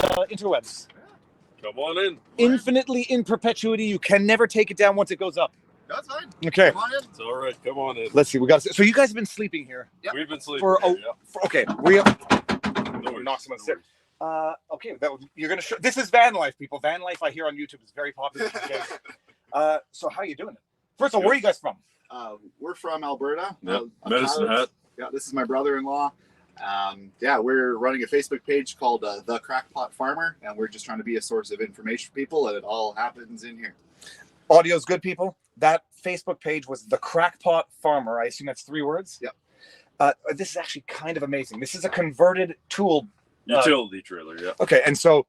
interwebs. Come on in. Infinitely in perpetuity. You can never take it down once it goes up. That's fine. Okay. Come on in. It's all right. Come on in. Let's see. So you guys have been sleeping here. Yep. We've been sleeping. Okay. We have. No worries. Knock someone sick. Okay. You're gonna show. This is van life, people. Van life, I hear on YouTube, is very popular these days. So how are you doing it? First of all, where are you guys from? We're from Alberta. Yep. Medicine Hat. Yeah, this is my brother-in-law. We're running a Facebook page called The Crackpot Farmer, and we're just trying to be a source of information for people, and it all happens in here. Audio's good, people. That Facebook page was The Crackpot Farmer. I assume that's 3 words? Yep. This is actually kind of amazing. This is a converted tool. Utility trailer, yeah. Okay, and so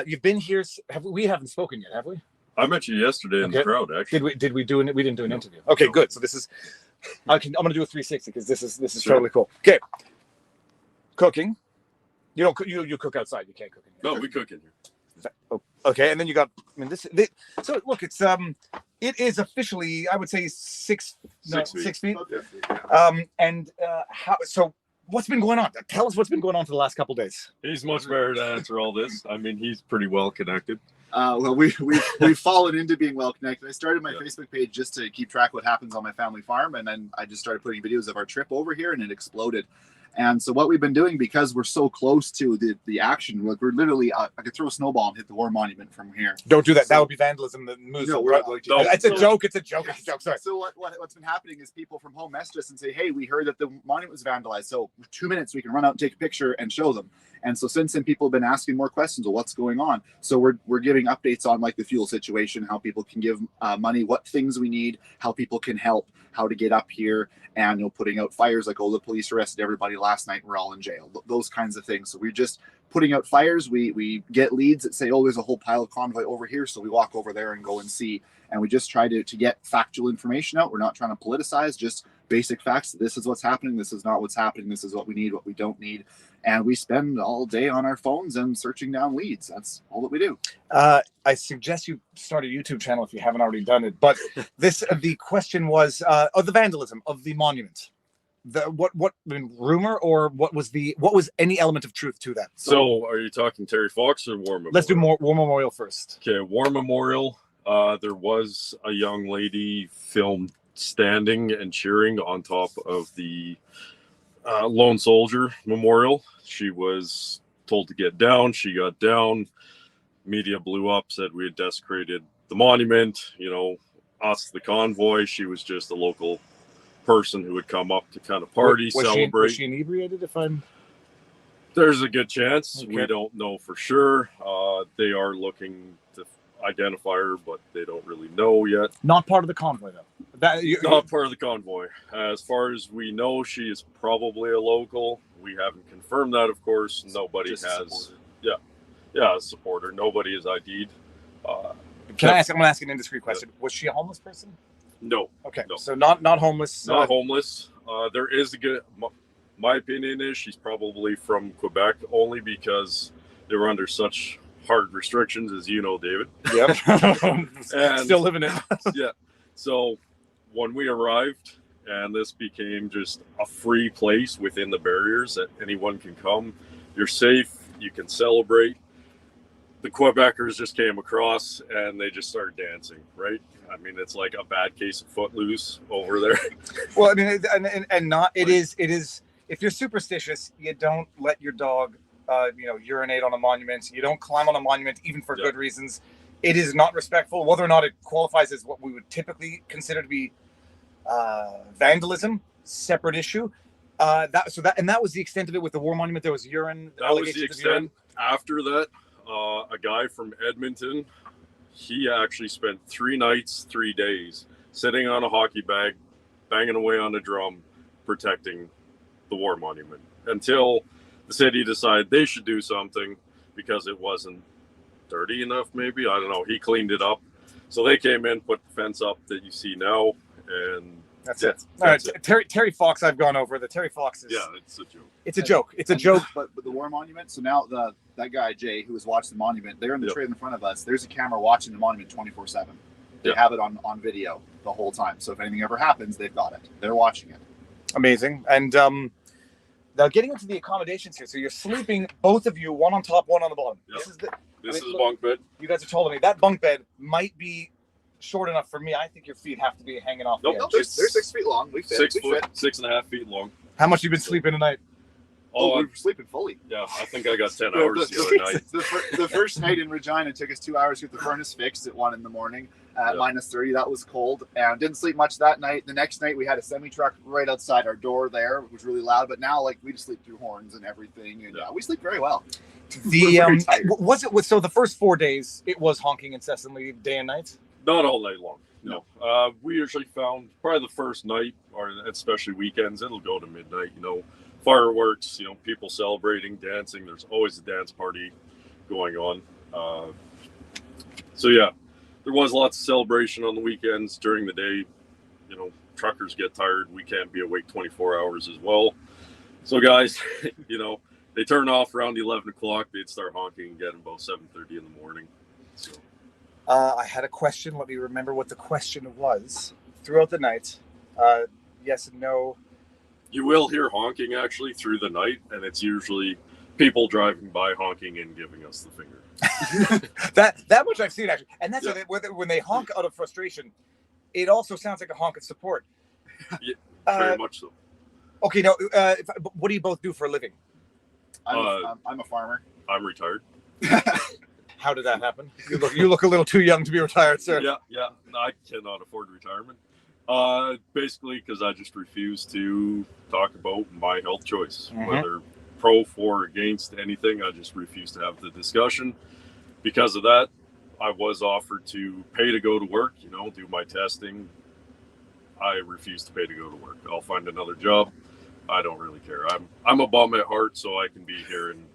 you've been here. We haven't spoken yet, have we? I met you yesterday in the crowd, actually. Did we do it? We didn't do an interview. Okay, good. So this is, I'm going to do a 360 because this is sure. Totally cool. Okay. Cooking. You don't you cook outside. You can't cook in here. No, we cook in here. Okay, and then you got. I mean, so look, it is officially, I would say 6 feet. Okay. How? So what's been going on? Tell us what's been going on for the last couple of days. He's much better to answer all this. I mean, he's pretty well connected. Well, we've fallen into being well connected. I started my Facebook page just to keep track of what happens on my family farm, and then I just started putting videos of our trip over here, and it exploded. And so what we've been doing, because we're so close to the action, like we're literally, I could throw a snowball and hit the war monument from here. Don't do that. That would be vandalism. It's a joke. It's a joke. Sorry. So what's been happening is people from home message us and say, hey, we heard that the monument was vandalized. So 2 minutes, we can run out and take a picture and show them. And so since then, people have been asking more questions of what's going on. So we're giving updates on like the fuel situation, how people can give money, what things we need, how people can help, how to get up here, and putting out fires like, the police arrested everybody last night, we're all in jail, those kinds of things. So we're just putting out fires. We get leads that say, there's a whole pile of convoy over here, so we walk over there and go and see, and we just try to get factual information out. We're not trying to politicize, just basic facts. This is what's happening, this is not what's happening, this is what we need, what we don't need. And we spend all day on our phones and searching down leads. That's all that we do. I suggest you start a YouTube channel if you haven't already done it. But the question was of the vandalism of the monument. Rumor, or what was any element of truth to that? So are you talking Terry Fox or War Memorial? Let's do War Memorial first. Okay, War Memorial. There was a young lady filmed standing and cheering on top of the Lone Soldier Memorial. She was told to get down. She got down. Media blew up, said we had desecrated the monument. Us, the convoy. She was just a local person who would come up to kind of party, celebrate. Was she inebriated? There's a good chance. Okay. We don't know for sure. They are looking to identify her, but they don't really know yet. Not part of the convoy, though. Not part of the convoy. As far as we know, she is probably a local. We haven't confirmed that, of course. Nobody Just has. A supporter. Nobody is ID'd. Can I ask? I'm going to ask an indiscreet question. Was she a homeless person? No. Okay. No. So not homeless. Not homeless. There is a good. My opinion is she's probably from Quebec, only because they were under such hard restrictions, as you know, David. Yep. Still living it. Yeah. So when we arrived, and this became just a free place within the barriers that anyone can come, you're safe, you can celebrate. The Quebecers just came across and they just started dancing, right? I mean, it's like a bad case of Footloose over there. Well, I mean, it is. If you're superstitious, you don't let your dog, urinate on a monument. You don't climb on a monument, even for good reasons. It is not respectful. Whether or not it qualifies as what we would typically consider to be vandalism, separate issue. That was the extent of it with the war monument. There was urine. That was the extent. After that, a guy from Edmonton, he actually spent 3 nights, 3 days sitting on a hockey bag, banging away on a drum, protecting the war monument until the city decided they should do something because it wasn't dirty enough. Maybe, I don't know. He cleaned it up, so they came in, put the fence up that you see now, and that's it. All right, Terry Fox. I've gone over the Terry Fox. It's a joke. It's a joke. It's a joke. But the war monument. So now that guy Jay, who was watching the monument, they're in the trailer in front of us. There's a camera watching the monument 24/7. They have it on video the whole time. So if anything ever happens, they've got it. They're watching it. Amazing. And Now, getting into the accommodations here. So you're sleeping, both of you, one on top, one on the bottom. Yep. This is a bunk bed. You guys are taller than me. That bunk bed might be short enough for me. I think your feet have to be hanging off. Nope. The edge. They're 6 feet long. We fit. 6 We foot, fit. 6.5 feet long. How much you been sleeping tonight? Oh, we were sleeping fully. Yeah, I think I got 10 hours the other night. The first night in Regina, it took us 2 hours to get the furnace fixed at 1 a.m. At minus 30. That was cold, and didn't sleep much that night. The next night we had a semi truck right outside our door there. It was really loud, but now like we just sleep through horns and everything, and we sleep very well. Was it so the first 4 days it was honking incessantly day and night? Not all night long. No. We usually found probably the first night, or especially weekends, it'll go to midnight. Fireworks, people celebrating, dancing. There's always a dance party going on. So yeah, there was lots of celebration on the weekends. During the day, truckers get tired. We can't be awake 24 hours as well. So guys, they turn off around 11 o'clock. They'd start honking again about 7:30 in the morning. So. I had a question. Let me remember what the question was. Throughout the night, yes and no. You will hear honking actually through the night, and it's usually people driving by honking and giving us the finger. that much I've seen actually, and that's when they honk out of frustration. It also sounds like a honk of support. Yeah, very much so. Okay, now what do you both do for a living? I'm a farmer. I'm retired. How did that happen? You look a little too young to be retired, sir. Yeah. I cannot afford retirement. Basically, because I just refuse to talk about my health choice, whether pro, for, against anything. I just refuse to have the discussion. Because of that, I was offered to pay to go to work, do my testing. I refuse to pay to go to work. I'll find another job. I don't really care. I'm a bum at heart, so I can be here and.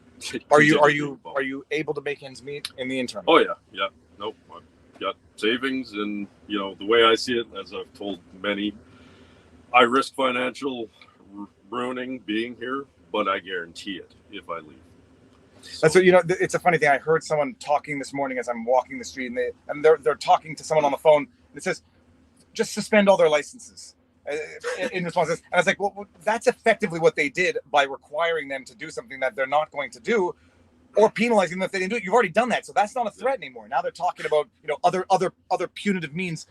Are you able to make ends meet in the interim? Oh yeah. Nope. I've got savings, and the way I see it, as I've told many, I risk financial ruining being here, but I guarantee it if I leave. So. That's what it's a funny thing. I heard someone talking this morning as I'm walking the street, and they're talking to someone on the phone. And it says, just suspend all their licenses. In response to this. And I was like, well, that's effectively what they did by requiring them to do something that they're not going to do, or penalizing them if they didn't do it. You've already done that, so that's not a threat anymore. Now they're talking about other punitive means.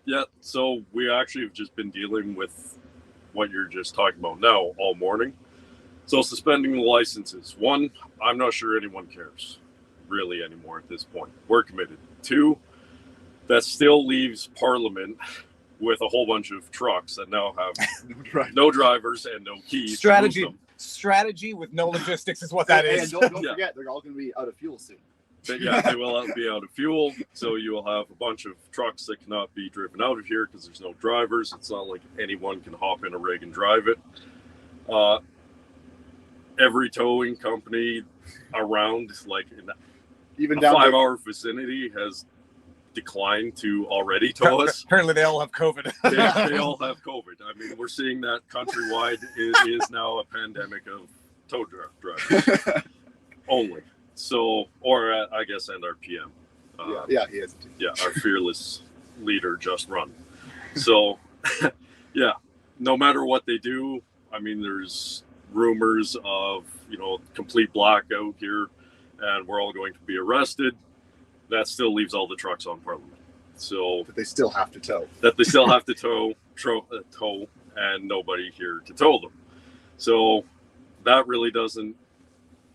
Yeah. So we actually have just been dealing with what you're just talking about now all morning. So suspending the licenses. 1, I'm not sure anyone cares really anymore at this point. We're committed. 2, that still leaves Parliament with a whole bunch of trucks that now have no drivers and no keys. Strategy with no logistics is what that is. And don't forget, they're all going to be out of fuel soon. But yeah, they will be out of fuel. So you will have a bunch of trucks that cannot be driven out of here because there's no drivers. It's not like anyone can hop in a rig and drive it. Every towing company around, like in even a down 5-hour vicinity, has declined to already tow us. Apparently they all have COVID. They all have COVID. I mean, we're seeing that countrywide is now a pandemic of tow drivers only. So, or I guess, and our PM. Yeah, he is. Yeah, our fearless leader just run. So, yeah, no matter what they do, I mean, there's rumors of, complete blackout here, and we're all going to be arrested. That still leaves all the trucks on Parliament. So that they still have to tow. Tow, and nobody here to tow them. So that really doesn't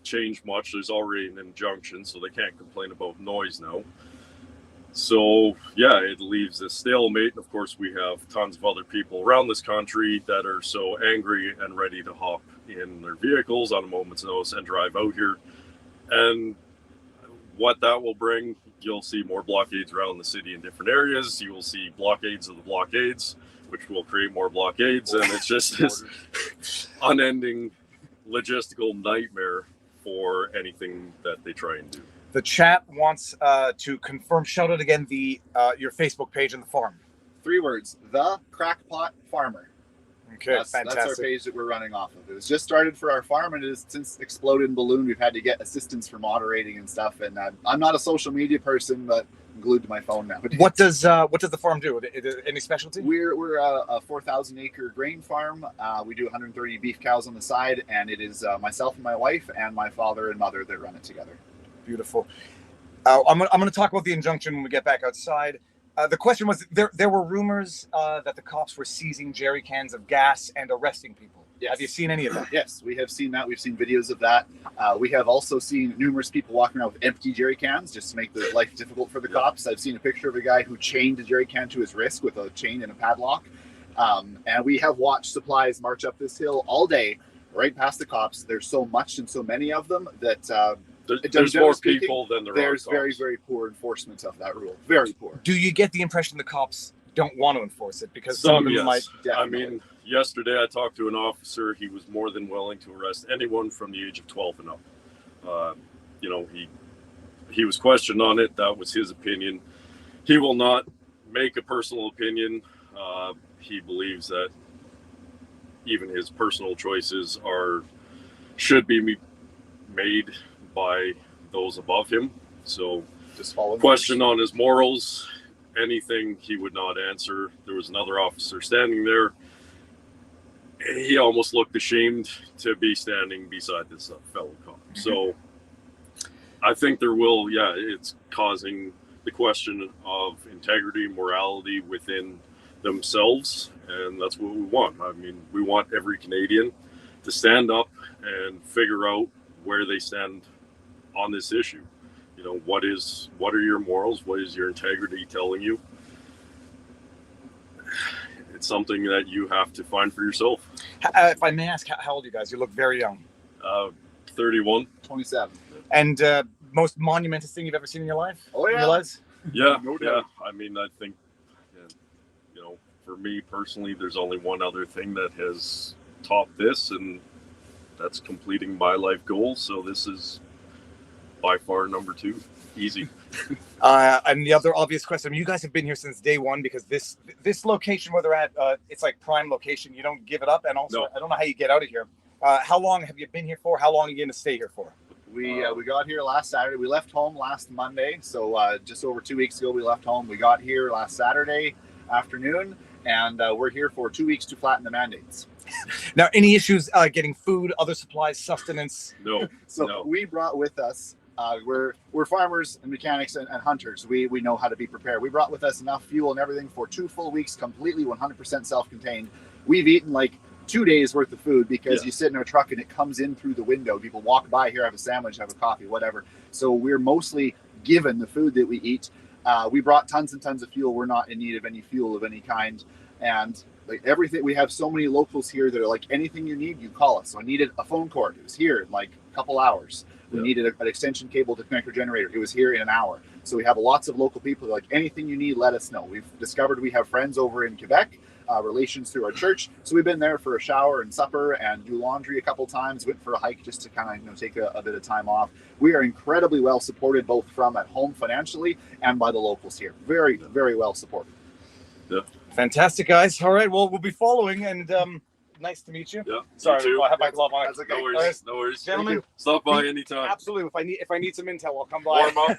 change much. There's already an injunction, so they can't complain about noise now. So yeah, it leaves a stalemate. And of course, we have tons of other people around this country that are so angry and ready to hop in their vehicles on a moment's notice and drive out here. And what that will bring, you'll see more blockades around the city in different areas. You will see blockades of the blockades, which will create more blockades. And it's just this unending logistical nightmare for anything that they try and do. The chat wants to confirm, shout out again, your Facebook page and the farm. 3 words, the Crackpot Farmer. Okay, That's our fantastic. page that we're running off of. It was just started for our farm, and it has since exploded and ballooned. We've had to get assistance for moderating and stuff. And I'm not a social media person, but I'm glued to my phone now. What does the farm do? Any specialty? We're a 4,000 acre grain farm. We do 130 beef cows on the side, and it is myself and my wife and my father and mother that run it together. Beautiful. I'm going to talk about the injunction when we get back outside. The question was, there were rumors that the cops were seizing jerry cans of gas and arresting people. Yes. Have you seen any of that? Yes, we have seen that. We've seen videos of that. We have also seen numerous people walking around with empty jerry cans just to make their life difficult for the cops. I've seen a picture of a guy who chained a jerry can to his wrist with a chain and a padlock. And we have watched supplies march up this hill all day, right past the cops. There's so much and so many of them that there's more people than there are there's cops. very, very poor enforcement of that rule. Very poor. Do you get the impression the cops don't want to enforce it because some of them yes. might? Definitely. I mean, yesterday I talked to an officer. He was more than willing to arrest anyone from the age of 12 and up. You know, he was questioned on it. That was his opinion. He will not make a personal opinion. He believes that even his personal choices should be made by those above him. So Just follow question on his morals, anything he would not answer. There was another officer standing there. He almost looked ashamed to be standing beside this fellow cop. So I think it's causing the question of integrity, morality within themselves, and that's what we want. I mean, we want every Canadian to stand up and figure out where they stand on this issue. You know, what are your morals? What is your integrity telling you? It's something that you have to find for yourself. If I may ask, how old are you guys? You look very young. 31. 27. And most monumentous thing you've ever seen in your life? Oh, yeah. In your lives? Yeah, No yeah. doubt. I mean, I think, you know, for me personally, there's only one other thing that has topped this, and that's completing my life goal. So this is by far number 2. Easy. And the other obvious question, I mean, you guys have been here since day one because this location where they're at, it's like prime location. You don't give it up. And also, No. I don't know how you get out of here. How long have you been here for? How long are you going to stay here for? We got here last Saturday. We left home last Monday. So just over 2 weeks ago, we left home. We got here last Saturday afternoon, and we're here for 2 weeks to flatten the mandates. Now, any issues getting food, other supplies, sustenance? No. So No. we brought with us, we're farmers and mechanics and hunters. We know how to be prepared. We brought with us enough fuel and everything for 2 full weeks, completely 100% self-contained. We've eaten like 2 days worth of food because you sit in a truck and it comes in through the window. People walk by here, have a sandwich, have a coffee, whatever. So we're mostly given the food that we eat. We brought tons and tons of fuel. We're not in need of any fuel of any kind. And like everything, we have so many locals here that are like, anything you need, you call us. So I needed a phone cord. It was here in like a couple hours. We needed an extension cable to connect our generator. It was here in an hour. So we have lots of local people that are like, anything you need, let us know. We've discovered we have friends over in Quebec, relations through our church. So we've been there for a shower and supper and do laundry a couple times, went for a hike just to kind of take a bit of time off. We are incredibly well supported, both from at home financially and by the locals here. Very, very well supported. Yeah. Fantastic, guys. All right, well, we'll be following, and nice to meet you. Yeah. Sorry, You too. I have my glove on. That's okay. No worries. No worries. Gentlemen, Stop by anytime. absolutely. If I need some intel, I'll come by. Warm up.